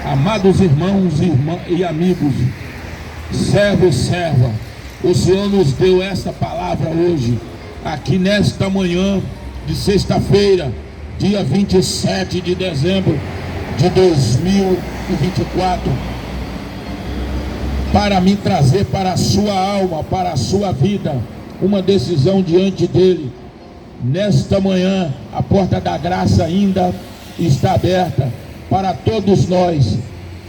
Amados irmãos e amigos, servo e serva, o Senhor nos deu essa palavra hoje, aqui nesta manhã de sexta-feira, dia 27 de dezembro de 2024, para me trazer para a sua alma, para a sua vida, uma decisão diante dele. Nesta manhã, a porta da graça ainda está aberta para todos nós.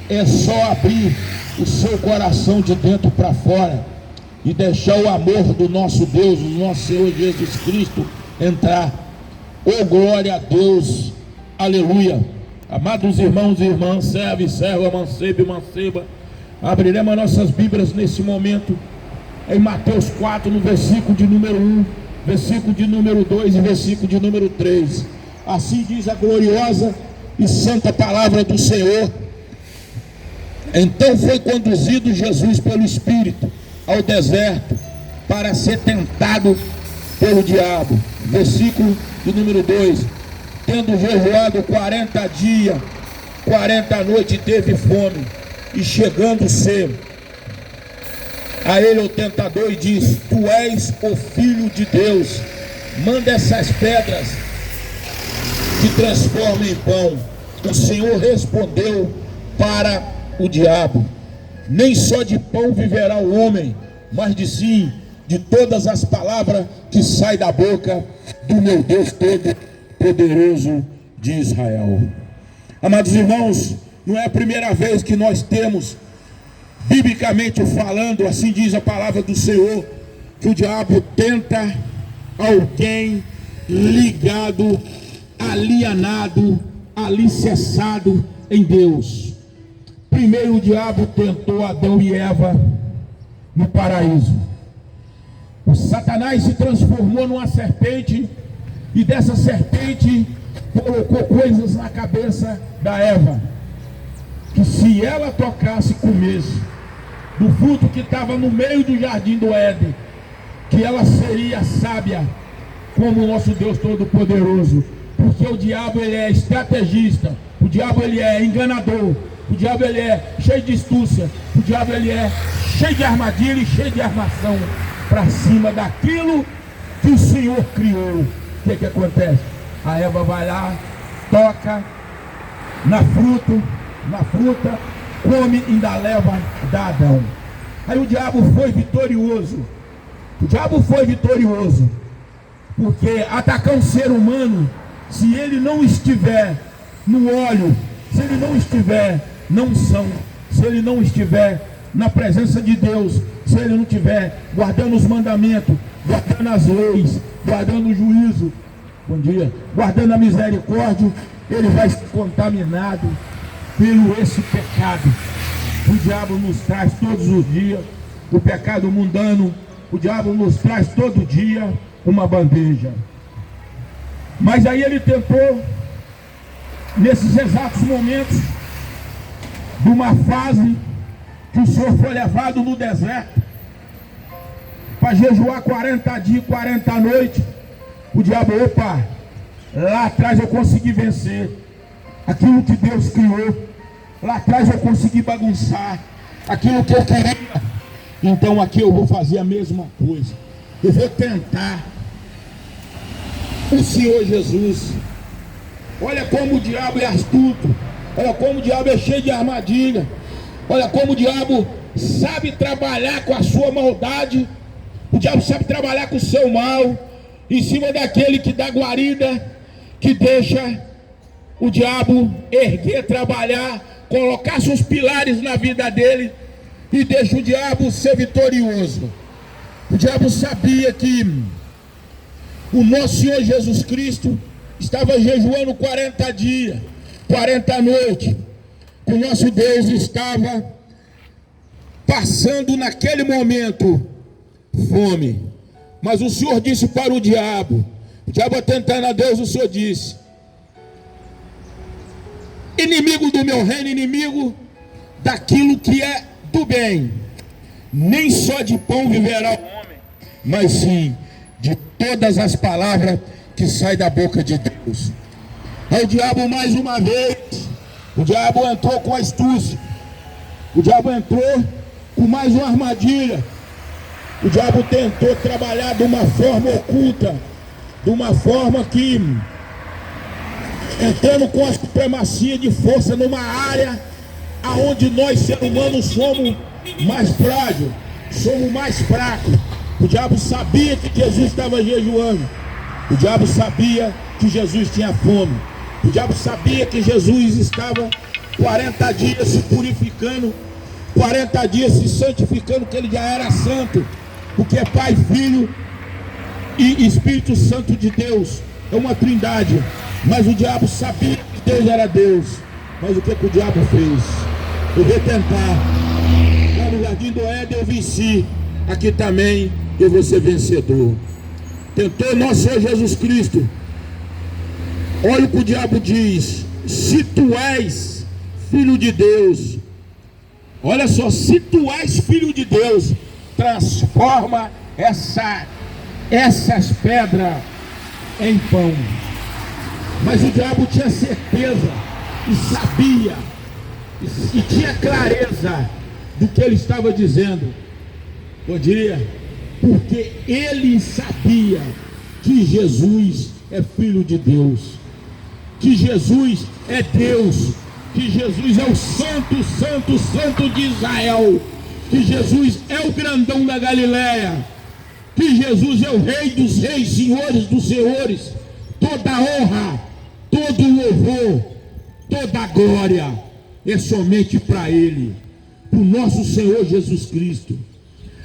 É só abrir o seu coração de dentro para fora e deixar o amor do nosso Deus, do nosso Senhor Jesus Cristo entrar. Oh, glória a Deus, aleluia. Amados irmãos e irmãs, servo e serva, mancebo e manceba, abriremos as nossas Bíblias nesse momento em Mateus 4, no versículo de número 1, versículo de número 2 e versículo de número 3. Assim diz a gloriosa e santa palavra do Senhor. Então foi conduzido Jesus pelo Espírito ao deserto para ser tentado pelo diabo. Versículo de número 2. Tendo jejuado 40 dias, 40 noites, teve fome, e chegando-se a ele o tentador e diz: Tu és o Filho de Deus, manda essas pedras que transformem em pão. O Senhor respondeu para o diabo: Nem só de pão viverá o homem, mas de todas as palavras que saem da boca do meu Deus Todo-Poderoso de Israel. Amados irmãos, não é a primeira vez que nós temos, biblicamente falando, assim diz a palavra do Senhor, que o diabo tenta alguém ligado, alienado, alicerçado em Deus. Primeiro o diabo tentou Adão e Eva no paraíso. O Satanás se transformou numa serpente e dessa serpente colocou coisas na cabeça da Eva, que se ela tocasse e comesse do fruto que estava no meio do jardim do Éden, que ela seria sábia como o nosso Deus Todo-Poderoso. Porque o diabo ele é estrategista, o diabo ele é enganador, o diabo ele é cheio de astúcia, o diabo ele é cheio de armadilha e cheio de armação para cima daquilo que o Senhor criou. O que acontece? A Eva vai lá, toca na fruta, come e ainda leva da Adão. Aí o diabo foi vitorioso. O diabo foi vitorioso porque atacar um ser humano, se ele não estiver no óleo, se ele não estiver na unção, se ele não estiver na presença de Deus, se ele não estiver guardando os mandamentos, guardando as leis, guardando o juízo, bom dia, guardando a misericórdia, ele vai ser contaminado pelo esse pecado. O diabo nos traz todos os dias, o pecado mundano, o diabo nos traz todo dia uma bandeja. Mas aí ele tentou, nesses exatos momentos, de uma fase que o Senhor foi levado no deserto para jejuar 40 dias, 40 noites. O diabo, lá atrás eu consegui vencer aquilo que Deus criou. Lá atrás eu consegui bagunçar aquilo que eu queria. Então aqui eu vou fazer a mesma coisa. Eu vou tentar o Senhor Jesus. Olha como o diabo é astuto. Olha como o diabo é cheio de armadilha. Olha como o diabo sabe trabalhar com a sua maldade. O diabo sabe trabalhar com o seu mal em cima daquele que dá guarida, que deixa o diabo erguer, trabalhar, colocar seus pilares na vida dele e deixa o diabo ser vitorioso. O diabo sabia que o nosso Senhor Jesus Cristo estava jejuando 40 dias, 40 noites. O nosso Deus estava passando naquele momento fome. Mas o Senhor disse para o diabo tentando a Deus, o Senhor disse: inimigo do meu reino, inimigo daquilo que é do bem, nem só de pão viverá o homem, mas sim de todas as palavras que saem da boca de Deus. Aí o diabo mais uma vez O diabo entrou com astúcia. O diabo entrou com mais uma armadilha. O diabo tentou trabalhar de uma forma oculta, de uma forma que, entrando com a supremacia de força numa área aonde nós, seres humanos, somos mais frágeis, somos mais fracos. O diabo sabia que Jesus estava jejuando. O diabo sabia que Jesus tinha fome. O diabo sabia que Jesus estava 40 dias se purificando, 40 dias se santificando, que ele já era santo, porque é Pai, Filho e Espírito Santo de Deus. É uma trindade. Mas o diabo sabia que Deus era Deus. Mas o que o diabo fez? Eu vou tentar. Lá no Jardim do Éden eu venci. Aqui também eu vou ser vencedor. Tentou nosso Senhor Jesus Cristo. Olha o que o diabo diz: se tu és filho de Deus, olha só, se tu és filho de Deus, transforma essas pedras em pão. Mas o diabo tinha certeza e sabia e tinha clareza do que ele estava dizendo. Bom dia. Porque ele sabia que Jesus é filho de Deus, que Jesus é Deus, que Jesus é o santo, santo, santo de Israel, que Jesus é o grandão da Galileia, que Jesus é o rei dos reis, senhores dos senhores. Toda honra, todo louvor, toda glória é somente para ele, para o nosso Senhor Jesus Cristo.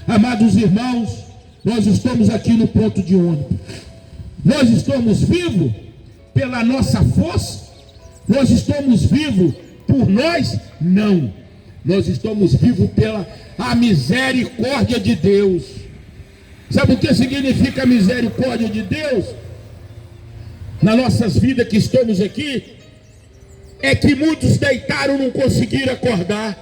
Amados irmãos, nós estamos aqui no ponto de ônibus. Nós estamos vivos pela nossa força? Nós estamos vivos por nós? Não. Nós estamos vivos pela a misericórdia de Deus. Sabe o que significa a misericórdia de Deus? Nas nossas vidas que estamos aqui, é que muitos deitaram e não conseguiram acordar.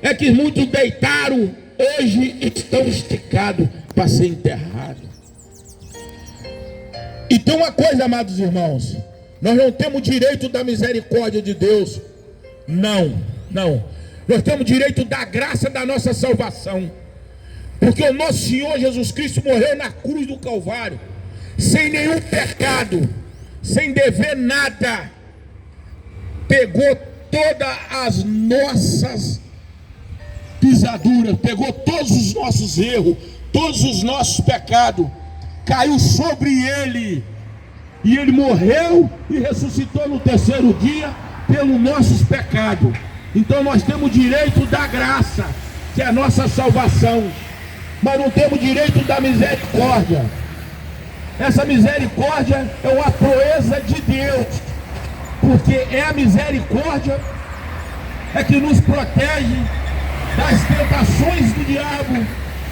É que muitos deitaram, hoje estão esticados para ser enterrados. Então uma coisa, amados irmãos, nós não temos direito da misericórdia de Deus. Não. Nós temos direito da graça da nossa salvação. Porque o nosso Senhor Jesus Cristo morreu na cruz do Calvário, sem nenhum pecado, sem dever nada. Pegou todas as nossas pisaduras, pegou todos os nossos erros, todos os nossos pecados, caiu sobre ele, e ele morreu e ressuscitou no terceiro dia pelos nossos pecados. Então nós temos direito da graça, que é a nossa salvação, mas não temos direito da misericórdia. Essa misericórdia é uma proeza de Deus, porque é a misericórdia é que nos protege das tentações do diabo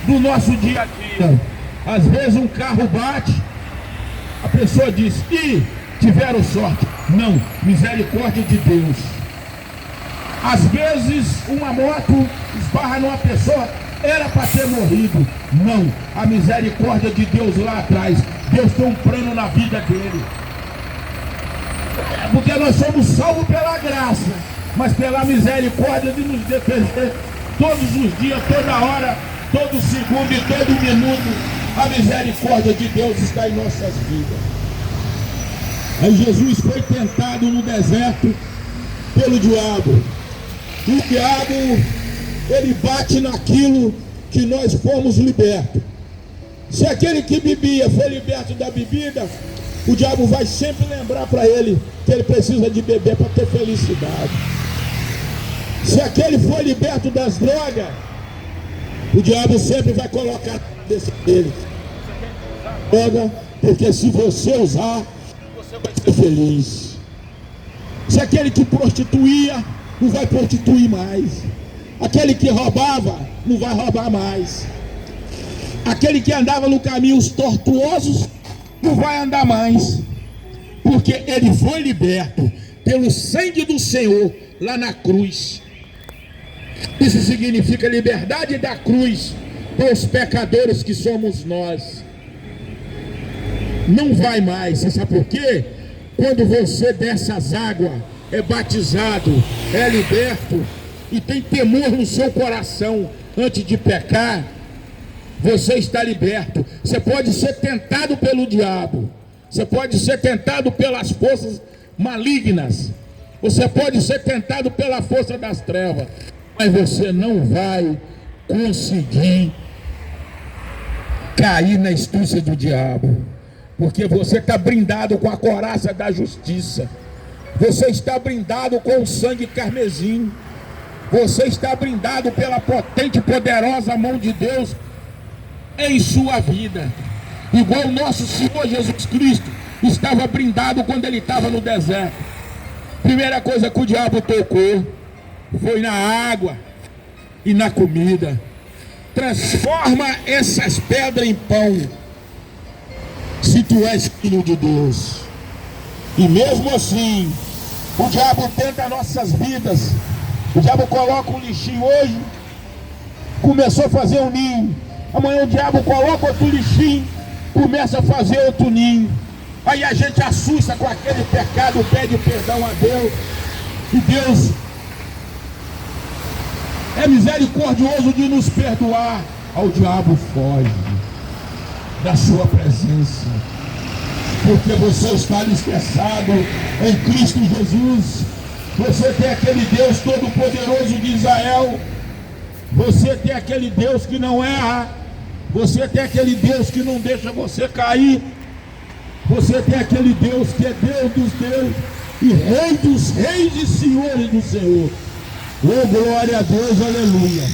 do nosso dia a dia. Às vezes um carro bate, a pessoa diz: ih, tiveram sorte. Não, misericórdia de Deus. Às vezes uma moto esbarra numa pessoa, era para ter morrido. Não, a misericórdia de Deus lá atrás. Deus tem um plano na vida dele. Porque nós somos salvos pela graça, mas pela misericórdia de nos defender todos os dias, toda hora, todo segundo e todo minuto. A misericórdia de Deus está em nossas vidas. Aí Jesus foi tentado no deserto pelo diabo. E o diabo, ele bate naquilo que nós fomos libertos. Se aquele que bebia foi liberto da bebida, o diabo vai sempre lembrar para ele que ele precisa de beber para ter felicidade. Se aquele foi liberto das drogas, o diabo sempre vai colocar dele droga, porque se você usar, você vai ser feliz. Se aquele que prostituía, não vai prostituir mais. Aquele que roubava, não vai roubar mais. Aquele que andava no caminhos tortuosos, não vai andar mais, porque ele foi liberto pelo sangue do Senhor lá na cruz. Isso significa liberdade da cruz para os pecadores que somos nós. Não vai mais. Você sabe por quê? Quando você desce as águas, é batizado, é liberto e tem temor no seu coração antes de pecar, você está liberto. Você pode ser tentado pelo diabo, você pode ser tentado pelas forças malignas, você pode ser tentado pela força das trevas, mas você não vai conseguir cair na astúcia do diabo, porque você está brindado com a couraça da justiça, você está brindado com o sangue carmesim, você está brindado pela potente e poderosa mão de Deus em sua vida, igual o nosso Senhor Jesus Cristo estava brindado quando ele estava no deserto. Primeira coisa que o diabo tocou foi na água e na comida. Transforma essas pedras em pão, se tu és filho de Deus. E mesmo assim, o diabo tenta nossas vidas. O diabo coloca um lixinho hoje, começou a fazer um ninho. Amanhã o diabo coloca outro lixinho, começa a fazer outro ninho. Aí a gente assusta com aquele pecado, pede perdão a Deus. E Deus é misericordioso de nos perdoar. Ao diabo foge da sua presença, porque você está alicerçado em Cristo Jesus. Você tem aquele Deus todo-poderoso de Israel. Você tem aquele Deus que não erra. Você tem aquele Deus que não deixa você cair. Você tem aquele Deus que é Deus dos deuses e Rei dos reis e Senhores do Senhor. Oh, glória a Deus, aleluia.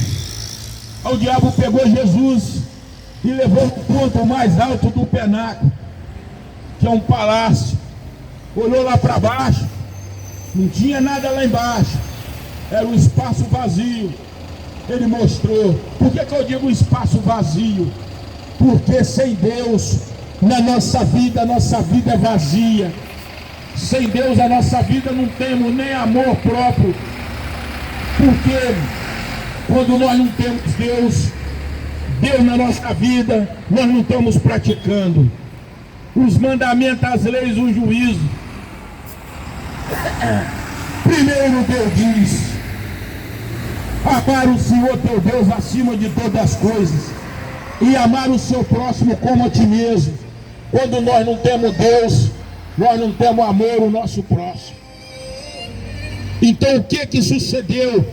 O diabo pegou Jesus e levou no ponto mais alto do penáculo, que é um palácio. Olhou lá para baixo, não tinha nada lá embaixo, era um espaço vazio. Ele mostrou. Por que eu digo espaço vazio? Porque sem Deus na nossa vida é vazia. Sem Deus a nossa vida não temos nem amor próprio. Porque quando nós não temos Deus na nossa vida, nós não estamos praticando os mandamentos, as leis, o juízo. Primeiro Deus diz: amar o Senhor teu Deus acima de todas as coisas e amar o seu próximo como a ti mesmo. Quando nós não temos Deus, nós não temos amor ao nosso próximo. Então o que sucedeu?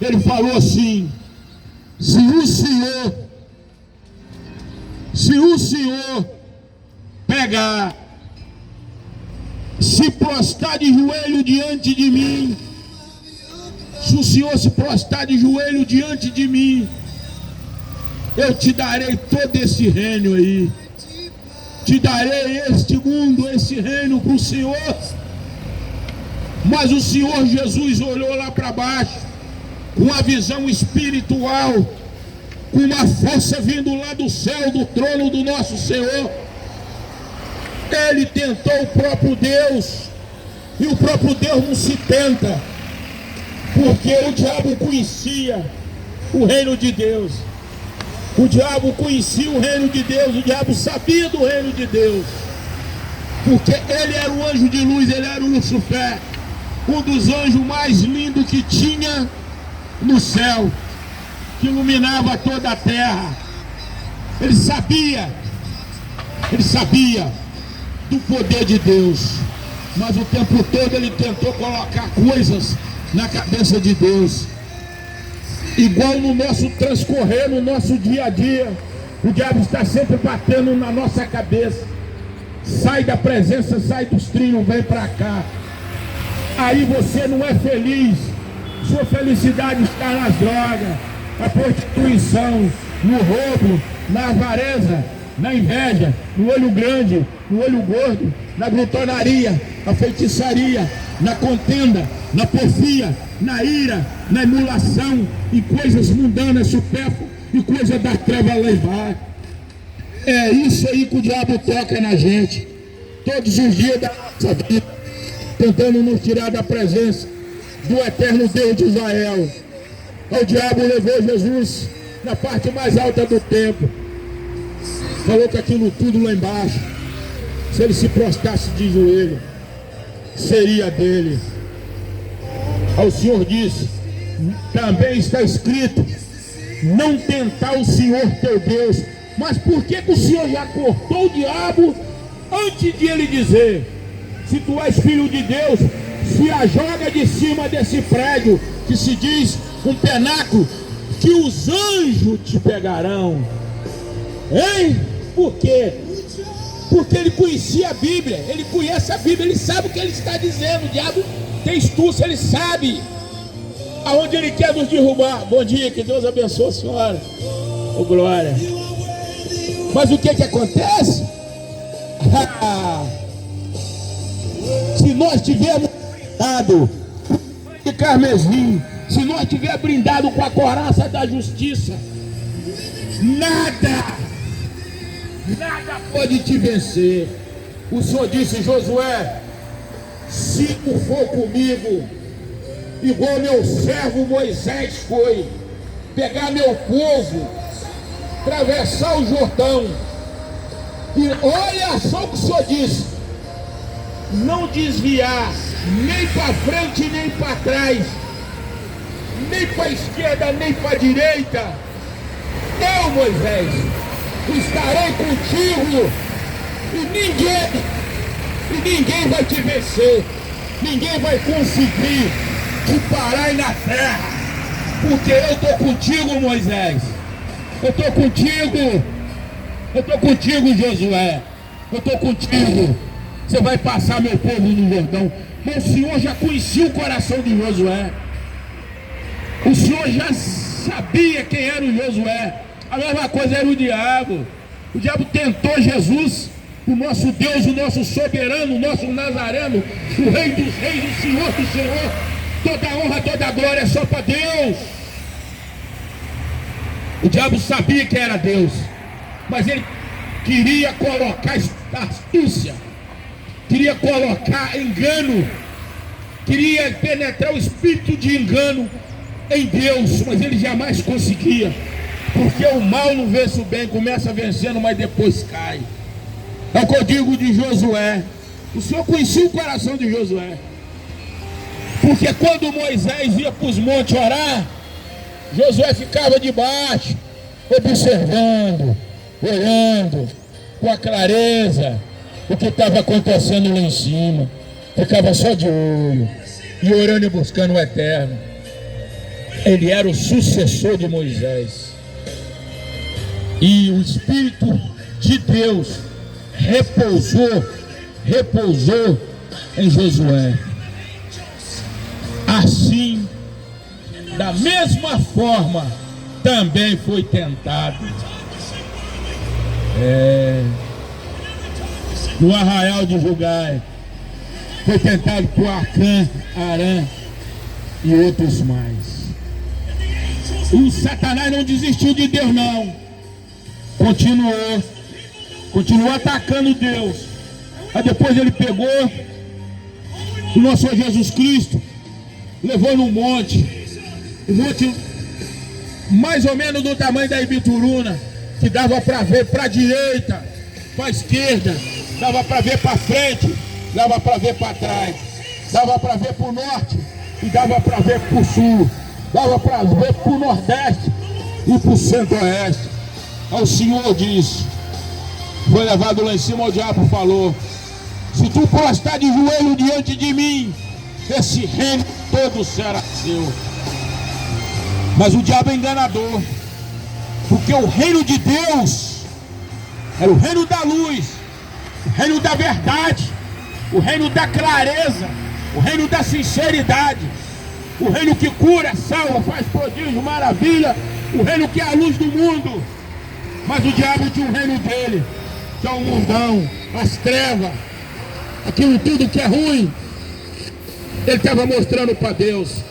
Ele falou assim: se o Senhor pegar, se prostrar de joelho diante de mim, se o Senhor se prostrar de joelho diante de mim, eu te darei todo esse reino aí, te darei este mundo, esse reino para o Senhor. Mas o Senhor Jesus olhou lá para baixo, com uma visão espiritual, com uma força vindo lá do céu, do trono do nosso Senhor. Ele tentou o próprio Deus, e o próprio Deus não se tenta, porque o diabo conhecia o reino de Deus. O diabo conhecia o reino de Deus, o diabo sabia do reino de Deus, porque ele era o anjo de luz, ele era o Lucifer, um dos anjos mais lindos que tinha no céu, que iluminava toda a terra. Ele sabia do poder de Deus, mas o tempo todo ele tentou colocar coisas na cabeça de Deus. Igual no nosso transcorrer, no nosso dia a dia, o diabo está sempre batendo na nossa cabeça: sai da presença, sai dos trilhos, vem para cá. Aí você não é feliz, sua felicidade está nas drogas, na prostituição, no roubo, na avareza, na inveja, no olho grande, no olho gordo, na glutonaria, na feitiçaria, na contenda, na porfia, na ira, na emulação e coisas mundanas, supérfluas e coisas da treva levar. É isso aí que o diabo toca na gente todos os dias da nossa vida, tentando nos tirar da presença do eterno Deus de Israel. O diabo levou Jesus na parte mais alta do templo, falou que aquilo tudo lá embaixo, se ele se prostrasse de joelho, seria dele. Ao Senhor disse, também está escrito, não tentar o Senhor teu Deus. Mas por que o Senhor já cortou o diabo antes de ele dizer, se tu és filho de Deus, se ajoga de cima desse prédio, que se diz um penáculo, que os anjos te pegarão? Hein? Por quê? Porque ele conhecia a Bíblia, ele conhece a Bíblia, ele sabe o que ele está dizendo. O diabo tem astúcia, ele sabe aonde ele quer nos derrubar. Bom dia, que Deus abençoe a senhora. Ô glória. Mas o que acontece? Se nós tivermos brindado de carmesim, se nós tivermos brindado com a coraça da justiça, nada pode te vencer. O Senhor disse, Josué, se tu for comigo, igual meu servo Moisés foi, pegar meu povo, atravessar o Jordão, e olha só o que o Senhor disse, não desviar nem para frente nem para trás, nem para a esquerda nem para a direita. Eu, Moisés, estarei contigo, e ninguém vai te vencer, ninguém vai conseguir te parar aí na terra, porque eu estou contigo, Moisés, eu estou contigo, Josué, eu estou contigo. Você vai passar meu povo no Jordão. Mas o Senhor já conhecia o coração de Josué, o Senhor já sabia quem era o Josué. A mesma coisa era o diabo. O diabo tentou Jesus, o nosso Deus, o nosso soberano, o nosso Nazareno, o Rei dos Reis, o Senhor do Senhor. Toda honra, toda glória é só para Deus. O diabo sabia que era Deus, mas ele queria colocar astúcia, queria colocar engano, queria penetrar o espírito de engano em Deus, mas ele jamais conseguia. Porque o mal não vence o bem, começa vencendo, mas depois cai. É o que eu digo de Josué. O Senhor conhecia o coração de Josué. Porque quando Moisés ia para os montes orar, Josué ficava debaixo, observando, olhando, com a clareza, o que estava acontecendo lá em cima. Ficava só de olho, e orando e buscando o eterno. Ele era o sucessor de Moisés. E o Espírito de Deus repousou em Josué. Assim, da mesma forma, também foi tentado. No arraial de Julgai, foi tentado por Acã, Arã e outros mais. O Satanás não desistiu de Deus, não. Continuou atacando Deus. Aí depois ele pegou o nosso Senhor Jesus Cristo, levou no monte, um monte mais ou menos do tamanho da Ibituruna, que dava para ver para a direita, para a esquerda, dava para ver para frente, dava para ver para trás, dava para ver para o norte e dava para ver para o sul, dava para ver para o nordeste e para o centro-oeste. O Senhor disse, foi levado lá em cima, o diabo falou, se tu prostar de joelho diante de mim, esse reino todo será seu. Mas o diabo é enganador, porque o reino de Deus é o reino da luz, o reino da verdade, o reino da clareza, o reino da sinceridade, o reino que cura, salva, faz prodígio, maravilha, o reino que é a luz do mundo. Mas o diabo tinha o reino dele, que é o mundão, as trevas, aquilo tudo que é ruim. Ele estava mostrando para Deus,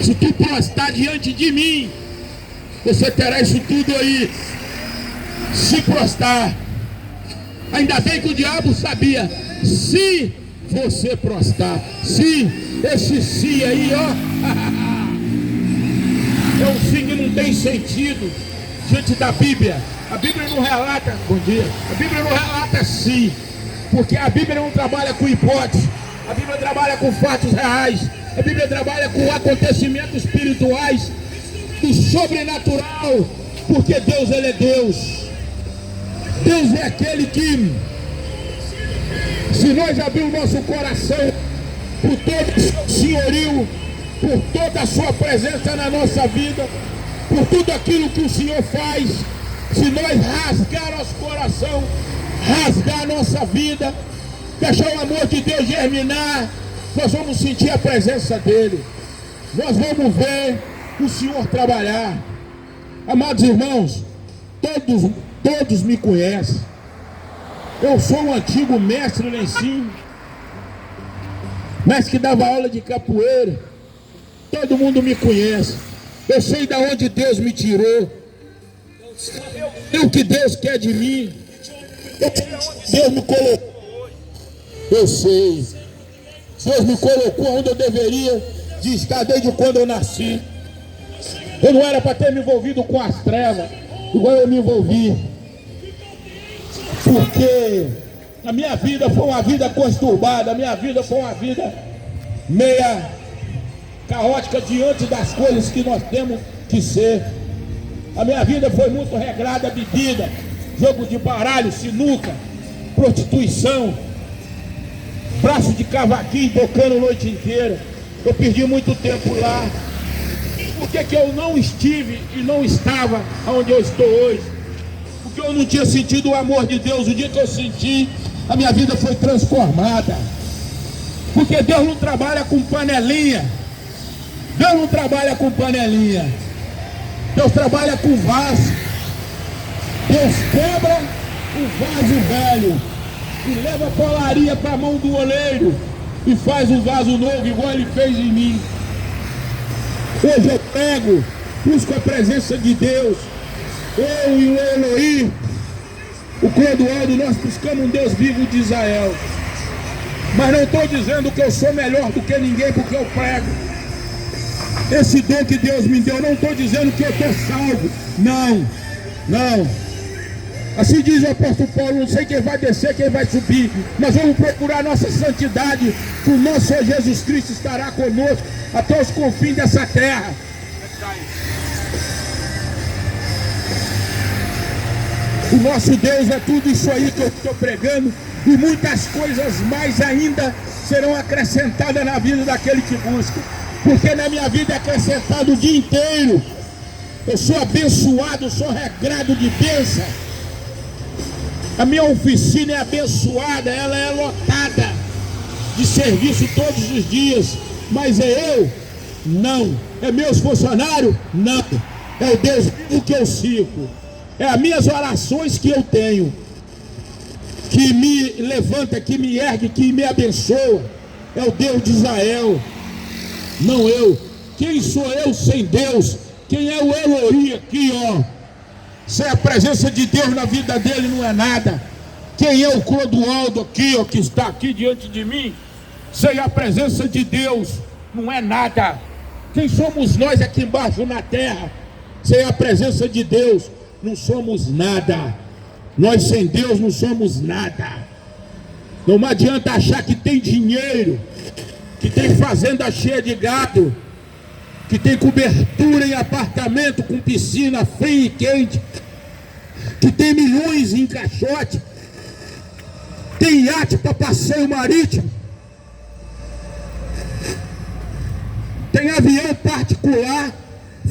se tu prostrar diante de mim, você terá isso tudo aí. Se prostrar. Ainda bem que o diabo sabia, se você prostrar, se, esse se aí, ó, é um sim que não tem sentido diante da Bíblia. A Bíblia não relata, bom dia, a Bíblia não relata si, porque a Bíblia não trabalha com hipótese, a Bíblia trabalha com fatos reais. A Bíblia trabalha com acontecimentos espirituais do sobrenatural, porque Deus, Ele é Deus. Deus é aquele que, se nós abrirmos nosso coração por todo o seu senhorio, por toda a sua presença na nossa vida, por tudo aquilo que o Senhor faz, se nós rasgar nosso coração, rasgar nossa vida, deixar o amor de Deus germinar, nós vamos sentir a presença dEle, nós vamos ver o Senhor trabalhar. Amados irmãos, todos me conhecem. Eu sou um antigo mestre lá em cima, mestre que dava aula de capoeira. Todo mundo me conhece. Eu sei de onde Deus me tirou. Eu sei o que Deus quer de mim. Deus me colocou. Eu sei. Deus me colocou onde eu deveria de estar desde quando eu nasci. Eu não era para ter me envolvido com as trevas, igual eu me envolvi. Porque a minha vida foi uma vida conturbada, a minha vida foi uma vida meia caótica diante das coisas que nós temos que ser. A minha vida foi muito regrada, bebida, jogo de baralho, sinuca, prostituição, braço de cavaquinho tocando a noite inteira. Eu perdi muito tempo lá. Por que eu não estive e não estava onde eu estou hoje? Porque eu não tinha sentido o amor de Deus. O dia que eu senti, a minha vida foi transformada. Porque Deus não trabalha com panelinha. Deus não trabalha com panelinha. Deus trabalha com vaso. Deus quebra o vaso velho e leva a polaria para a mão do oleiro e faz um vaso novo, igual Ele fez em mim. Hoje eu prego, busco a presença de Deus. Eu e o Eloí, o Clodoaldo, nós buscamos um Deus vivo de Israel. Mas não estou dizendo que eu sou melhor do que ninguém porque eu prego. Esse dom que Deus me deu, não estou dizendo que eu estou salvo. Não, não. Assim diz o apóstolo Paulo, não sei quem vai descer, quem vai subir. Nós vamos procurar nossa santidade, que o nosso Senhor Jesus Cristo estará conosco até os confins dessa terra. O nosso Deus é tudo isso aí que eu estou pregando, e muitas coisas mais ainda serão acrescentadas na vida daquele que busca. Porque na minha vida é acrescentado o dia inteiro. Eu sou abençoado, sou regrado de bênção. A minha oficina é abençoada, ela é lotada de serviço todos os dias. Mas é eu? Não. É meus funcionários? Não. É o Deus vivo que eu sigo. É as minhas orações que eu tenho, que me levanta, que me ergue, que me abençoa. É o Deus de Israel, não eu. Quem sou eu sem Deus? Quem é o Eloí aqui, ó? Sem a presença de Deus na vida dele não é nada. Quem é o Clodoaldo aqui, ó, que está aqui diante de mim? Sem a presença de Deus não é nada. Quem somos nós aqui embaixo na terra? Sem a presença de Deus não somos nada. Nós sem Deus não somos nada. Não adianta achar que tem dinheiro, que tem fazenda cheia de gado, que tem cobertura em apartamento com piscina fria e quente, que tem milhões em caixote, tem iate para passeio marítimo, tem avião particular,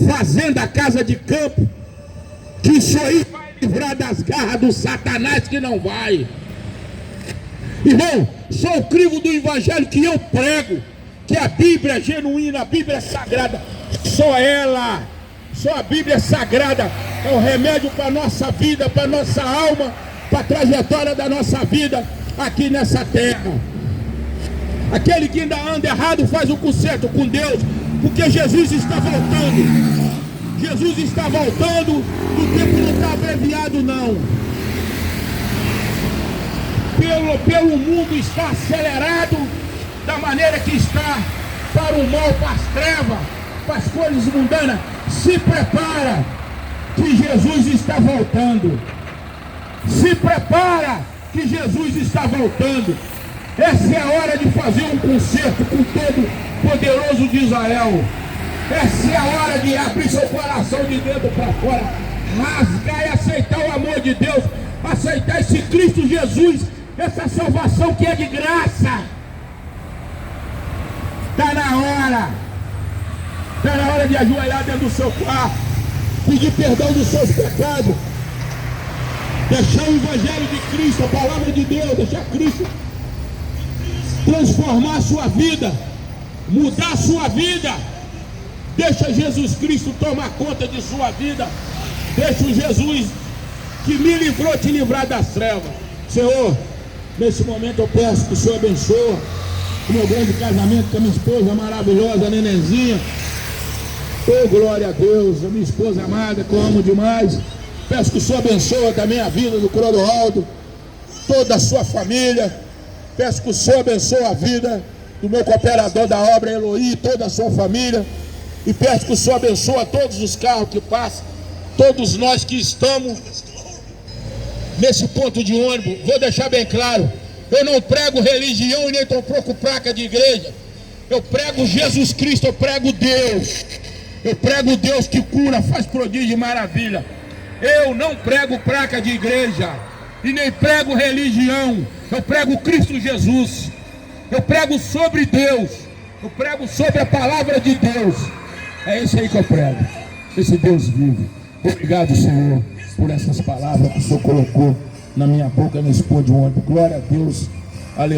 fazenda, casa de campo, que isso aí vai livrar das garras do Satanás, que não vai. Irmão, só o crivo do evangelho que eu prego, que a Bíblia é genuína, a Bíblia é sagrada, só ela, só a Bíblia é sagrada, é o remédio para a nossa vida, para a nossa alma, para a trajetória da nossa vida aqui nessa terra. Aquele que ainda anda errado faz o conserto com Deus, porque Jesus está voltando. Jesus está voltando, o tempo não está abreviado não. Pelo mundo está acelerado da maneira que está, para o mal, para as trevas, para as coisas mundanas. Se prepara, que Jesus está voltando. Se prepara, que Jesus está voltando. Essa é a hora de fazer um concerto com todo poderoso de Israel. Essa é a hora de abrir seu coração de dentro para fora, rasgar e aceitar o amor de Deus, aceitar esse Cristo Jesus, essa salvação que é de graça. Está na hora de ajoelhar dentro do seu quarto, pedir perdão dos seus pecados, deixar o Evangelho de Cristo, a palavra de Deus, deixar Cristo transformar a sua vida, mudar a sua vida. Deixa Jesus Cristo tomar conta de sua vida. Deixa o Jesus que me livrou te livrar das trevas. Senhor, nesse momento eu peço que o Senhor abençoe o meu grande casamento com a minha esposa maravilhosa, a nenenzinha. Oh, glória a Deus, a minha esposa amada, que eu amo demais. Peço que o Senhor abençoe também a vida do Clodoaldo, toda a sua família. Peço que o Senhor abençoe a vida do meu cooperador da obra, Eloí, toda a sua família. E peço que o Senhor abençoe todos os carros que passam, todos nós que estamos nesse ponto de ônibus. Vou deixar bem claro, eu não prego religião e nem troco placa de igreja. Eu prego Jesus Cristo, eu prego Deus. Eu prego Deus que cura, faz prodígio e maravilha. Eu não prego placa de igreja e nem prego religião. Eu prego Cristo Jesus. Eu prego sobre Deus. Eu prego sobre a palavra de Deus. É esse aí que eu prego, esse Deus vivo. Obrigado, Senhor, por essas palavras que o Senhor colocou na minha boca nesse ponto de ônibus. Glória a Deus, aleluia.